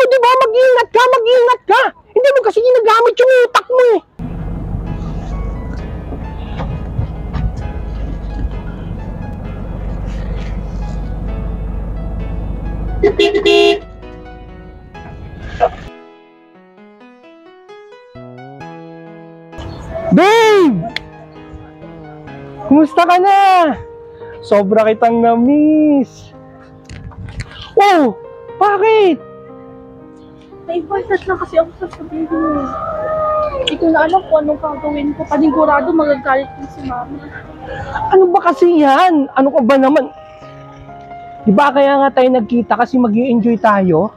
ko, di ba, mag-iingat ka, mag-iingat ka. Hindi mo kasi ginagamit yung utak mo eh. Babe! Kumusta ka na? Sobra kitang na-miss. Wow! Bakit? Na-important lang kasi ako sasabihin mo. Hindi ko na alam kung anong gagawin ko. Panigurado magagalit din si mama. Ano ba kasi yan? Ano ka ba naman? Di ba kaya nga tayo nagkita kasi mag-i-enjoy tayo?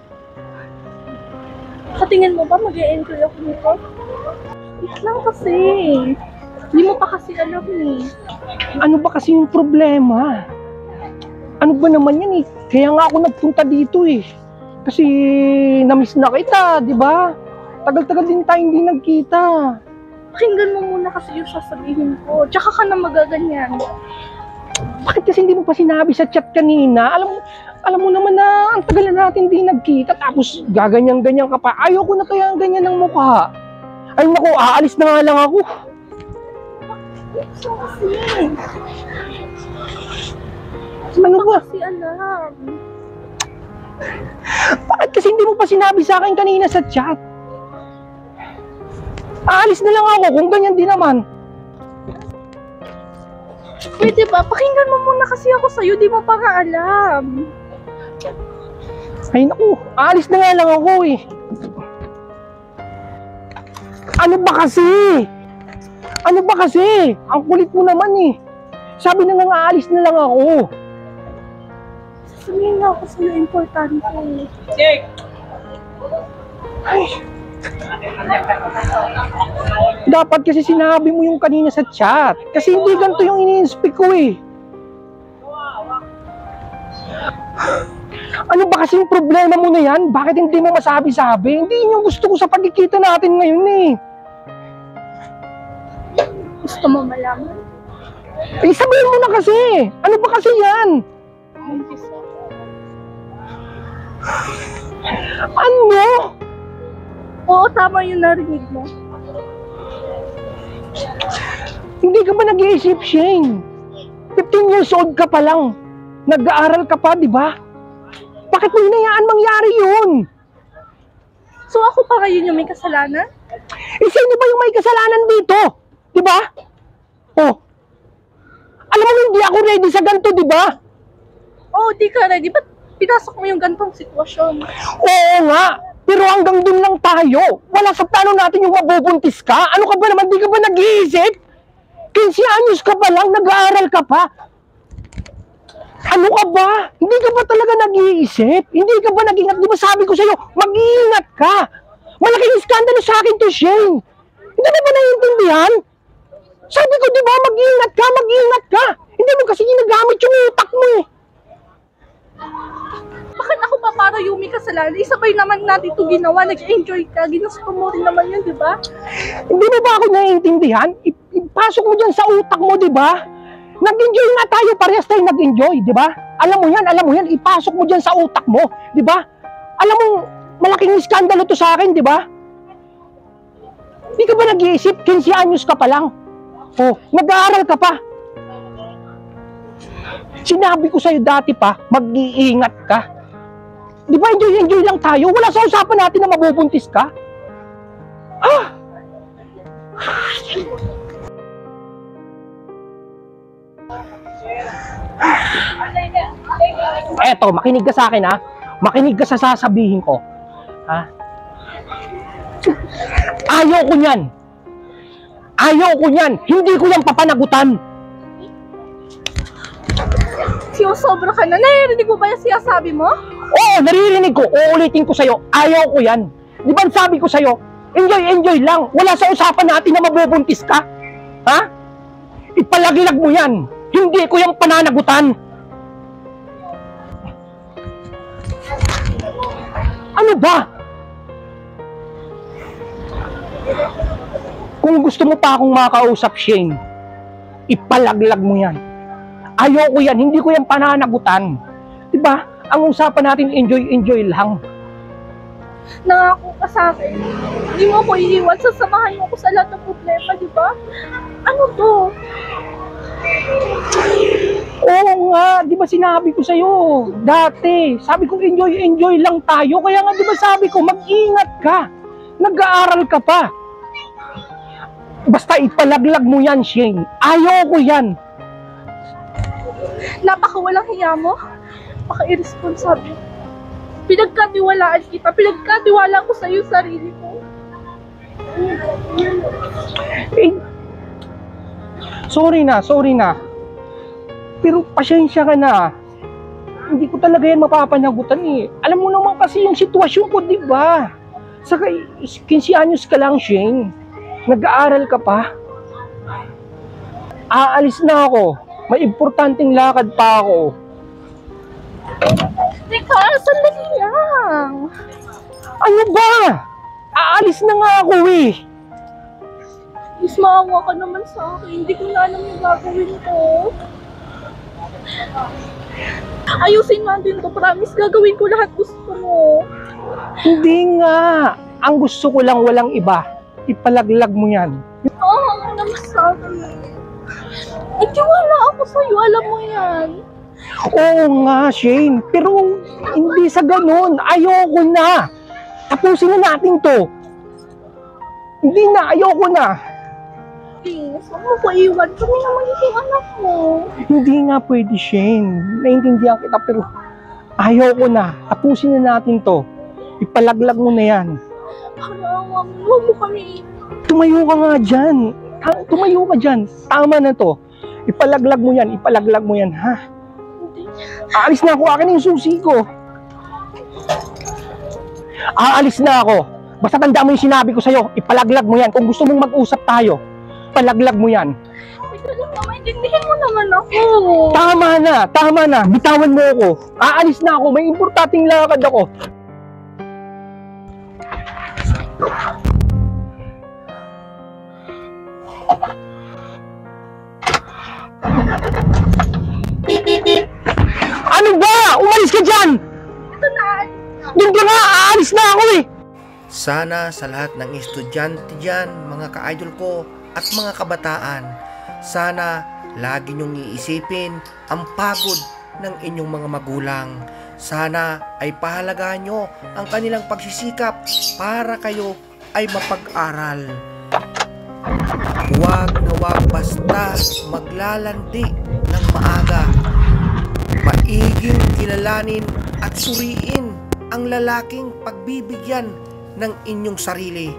Sa tingin mo ba mag-i-enjoy ako nito? Wait lang kasi. Hindi mo pa kasi alam eh. Ano ba kasi yung problema? Ano ba naman yan eh? Kaya nga ako nagpunta dito eh. Kasi na-miss na kita, di ba? Tagal-tagal din tayo hindi nagkita. Pakinggan mo muna kasi yung sasabihin ko. Tsaka ka na magaganyan. Bakit kasi hindi mo pa sinabi sa chat kanina? Alam mo naman na ang tagal na natin hindi nagkita tapos gaganyan-ganyan ka pa. Ayoko na kaya ang ganyan ng mukha. Ay naku, aalis na nga lang ako. So kasi. Ano ba? Kasi alam. Bakit kasi hindi mo pa sinabi sa akin kanina sa chat? Aalis na lang ako kung ganyan din naman. Pwede ba? Pakinggan mo muna kasi ako sa'yo. Di mo pa nga alam. Ay naku, aalis na nga lang ako eh. Ano ba kasi? Ano ba kasi? Ang kulit mo naman eh. Sabi na nga aalis na lang ako. Sabihin nga ako sa'yo importante. Ay. Dapat kasi sinabi mo yung kanina sa chat. Kasi hindi ganito yung ini-expect ko eh. Ano ba kasi yung problema mo na yan? Bakit hindi mo masabi-sabi? Hindi yun yung gusto ko sa pagkikita natin ngayon eh. Gusto mo malaman? Eh sabihin mo na kasi. Ano ba kasi yan? Ano? Oo, tama yung narinig mo. Hindi ka ba nag-iisip, Shane? 15 years old ka pa lang. Nag-aaral ka pa, di ba? Bakit mo hinayaan mangyari yun? So ako pa ngayon yung may kasalanan? Eh, sino ba yung may kasalanan dito? Di ba? Oh. Alam mo, hindi ako ready sa ganito, di ba? Oo, di ka ready. Ba't pinasok mo yung gantong sitwasyon? Oo nga. Pero hanggang dun lang tayo. Wala sa plano natin yung mabubuntis ka. Ano ka ba naman? Di ka ba nag-iisip? 15 anyos ka pa lang, nag-aaral ka pa. Ano ka ba? Hindi ka ba talaga nag-iisip? Hindi ka ba nag-iingat? Di ba sabi ko sa'yo, mag-iingat ka. Malaking iskandalo sa akin to, Shane. Hindi mo ba naiintindihan? Sabi ko, di ba, mag-iingat ka, mag-iingat ka. Hindi mo kasi ginagamit yung utak mo eh. Bakit ako pa para yung may kasalanan? Isabay naman natin ito ginawa. Nag-enjoy ka. Ginusto mo rin naman yun, di ba? Hindi mo ba ako naiintindihan? Ipasok mo dyan sa utak mo, di ba? Nag-enjoy nga tayo, parehas tayo nag-enjoy, di ba? Alam mo yan, ipasok mo dyan sa utak mo, di ba? Alam mo, malaking iskandalo to sa akin, di ba? Hindi ka ba nag-iisip? 15 anyos ka pa lang. Oh, nag-aaral ka pa. Sinabi ko sa'yo dati pa, mag-iingat ka. Di ba enjoy lang tayo? Wala sa usapan natin na mabubuntis ka. Ah! Eto, makinig ka sa akin ha. Makinig ka sa sasabihin ko. Ha? Ayaw ko niyan. Ayaw ko niyan. Hindi ko yan papanagutan. Sobra ka na. Naririnig mo ba yung sinasabi mo? Oo, naririnig ko. Uulitin ko sa'yo. Ayaw ko yan. Di ba sabi ko sa'yo, enjoy lang. Wala sa usapan natin na mabubuntis ka. Ha? Ipalaglag mo yan. Hindi ko yung pananagutan. Ano ba? Kung gusto mo pa akong makausap, Shane, ipalaglag mo yan. Ayoko yan, hindi ko yan pananagutan. Diba? Ang usapan natin, enjoy lang. Nangako ka sa akin. Hindi mo ako iiwan. Sasamahan mo ako sa lahat ng problema, di ba? Ano to? Oo nga, di ba sinabi ko sa'yo, dati, sabi ko enjoy lang tayo, kaya nga di ba sabi ko, mag-ingat ka, nag-aaral ka pa. Basta ipalaglag mo yan, Shane, ayoko yan. Napakawalang hiya mo. Napaka-irresponsible. Pinagkatiwalaan kita. Pinagkatiwala ko sa'yo sarili ko. Eh, sorry na. Pero pasensya ka na. Hindi ko talaga yan mapapanagutan eh. Alam mo naman kasi yung sitwasyon ko, di ba? Saka 15 anyos ka lang, Shane. Nag-aaral ka pa. Aalis na ako. May importanteng lakad pa ako. Teka, sandali lang. Ano ba? Aalis na nga ako eh. Is, maawa ka naman sa akin. Hindi ko na alam yung gagawin ko. Ayusin natin to. Promise, gagawin ko lahat gusto mo. Hindi nga. Ang gusto ko lang walang iba. Ipalaglag mo yan. Oo, ka naman sa akin. Nagtiwala ako sa'yo. Alam mo yan. Oo nga, Shane. Pero hindi sa ganun. Ayoko na. Tapusin na natin to. Hindi na. Ayoko na. Please, huwag mo ko iwan. Kami na magiging anak mo. Hindi nga pwede, Shane. Naintindihan kita pero ayoko na. Tapusin na natin to. Ipalaglag mo na yan. Parang huwag mo kami. Tumayo ka nga dyan. Tumayo ka dyan. Tama na to. Ipalaglag mo yan. Ipalaglag mo yan, ha? Aalis na ako. Akin na yung susi ko. Aalis na ako. Basta tanda mo yung sinabi ko sa'yo. Ipalaglag mo yan. Kung gusto mong mag-usap tayo, ipalaglag mo yan. Teka lang naman, intindihin mo naman ako. Tama na. Bitawan mo ako. Aalis na ako. May importanteng lakad ako. Ano ba? Umalis ka dyan! Ito na. Doon ka nga! Aalis na ako eh! Sana sa lahat ng estudyante dyan, mga ka-idol ko at mga kabataan, sana lagi niyong iisipin ang pagod ng inyong mga magulang. Sana ay pahalagahan nyo ang kanilang pagsisikap para kayo ay mapag-aral. Huwag na huwag basta maglalandi ng maaga. Maiging kilalanin at suriin ang lalaking pagbibigyan ng inyong sarili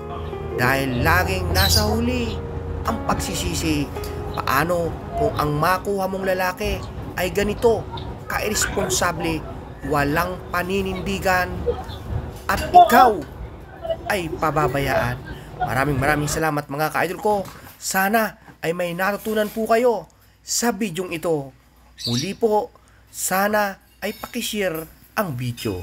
dahil laging nasa huli ang pagsisisi. Paano kung ang makuha mong lalaki ay ganito ka-irresponsable, walang paninindigan at ikaw ay pababayaan? Maraming salamat mga ka-idol ko. Sana ay may natutunan po kayo sa bidyong ito. Muli po, sana ay pakishare ang video.